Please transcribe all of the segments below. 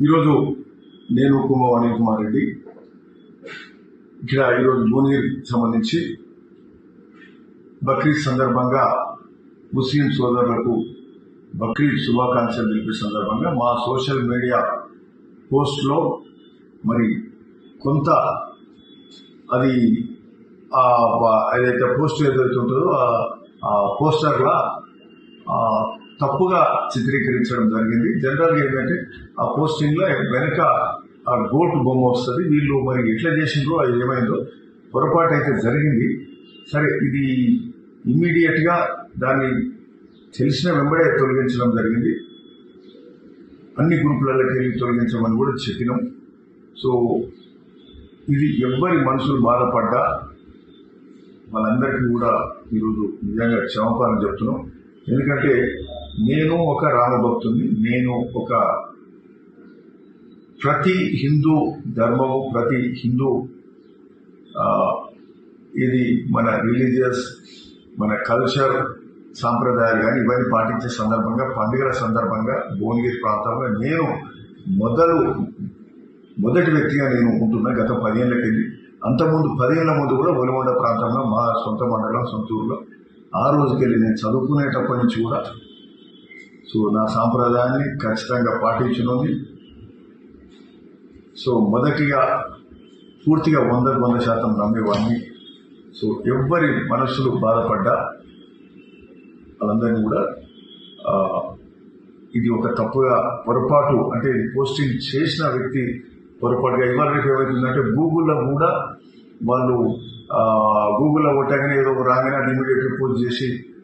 ఈరోజు నేను అనిల్ కుమార్ రెడ్డి ఇక్కడ ఈరోజు భువనగిరికి సంబంధించి బక్రీద్ సందర్భంగా ముస్లిం సోదరులకు బక్రీద్ శుభాకాంక్షలు తెలిపే సందర్భంగా మా సోషల్ మీడియా పోస్ట్లో మరి కొంత అది ఏదైతే పోస్ట్ ఏదైతే ఉంటుందో ఆ పోస్టర్లా తప్పుగా చిత్రీకరించడం జరిగింది. జనరల్గా ఏంటంటే ఆ పోస్టింగ్ లో వెనక ఆ గోటు బొమ్మ వస్తుంది. వీళ్ళు మరి ఎట్లా చేసిండ్రో అది ఏమైందో పొరపాటు అయితే జరిగింది. సరే, ఇది ఇమ్మీడియట్ గా దాన్ని తెలిసిన వెంబడే తొలగించడం జరిగింది. అన్ని గ్రూపులలోకి వెళ్ళి తొలగించమని కూడా చెప్పినాం. సో ఇది ఎవ్వరి మనసులు బాధపడ్డా వాళ్ళందరికీ కూడా ఈరోజు నిజంగా క్షమాపణ చెప్తున్నాం. ఎందుకంటే నేను ఒక రామభక్తుని, నేను ఒక ప్రతి హిందూ ధర్మము, ప్రతి హిందూ ఇది మన రిలీజియస్, మన కల్చర్, సాంప్రదాయాలు కానీ ఇవన్నీ పాటించే సందర్భంగా, పండుగల సందర్భంగా భువనగిరి ప్రాంతంలో నేను మొదటి వ్యక్తిగా నేను ఉంటున్నా. గత 10 ఏళ్ళకి వెళ్ళి అంతకుముందు 10 ఏళ్ల ముందు కూడా ఒలిగొండ ప్రాంతంలో మా సొంత మండలం, సొంత ఊర్లో ఆ రోజుకెళ్ళి నేను చదువుకునేటప్పటి నుంచి కూడా సో నా సాంప్రదాయాన్ని ఖచ్చితంగా పాటించినది. సో మొదటిగా పూర్తిగా 100% నమ్మేవాడిని. సో ఎవ్వరి మనస్సులు బాధపడ్డా వాళ్ళందరినీ కూడా ఇది ఒక తప్పుగా పొరపాటు, అంటే పోస్టింగ్ చేసిన వ్యక్తి పొరపాటుగా ఇవాళ రేపు ఏమవుతుందంటే గూగుల్లో కూడా వాళ్ళు గూగుల్లో కొట్టగానే ఏదో రాగానే అది ఇమీడియట్గా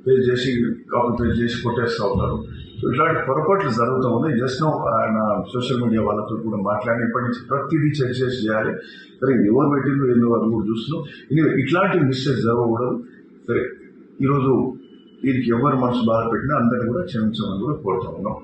పేజ్ చేసి కాపీ పేస్ట్ చేసి కొట్టేస్తూ ఉంటారు. సో ఇట్లాంటి పొరపాట్లు జరుగుతూ ఉన్నాయి. జస్ట్ నో ఆయన సోషల్ మీడియా వాళ్ళతో కూడా మాట్లాడి ఇప్పటి నుంచి ప్రతిదీ చెక్ చేసి చేయాలి. సరే, ఎవరు పెట్టిందో ఏందో వాళ్ళు కూడా చూస్తున్నాం. ఇట్లాంటి మిస్టేక్స్ జరగకూడదు. సరే, ఈరోజు దీనికి ఎవరు మనసు బాధ పెట్టినా అందరినీ కూడా క్షమించమని కూడా కోరుతా ఉన్నాం.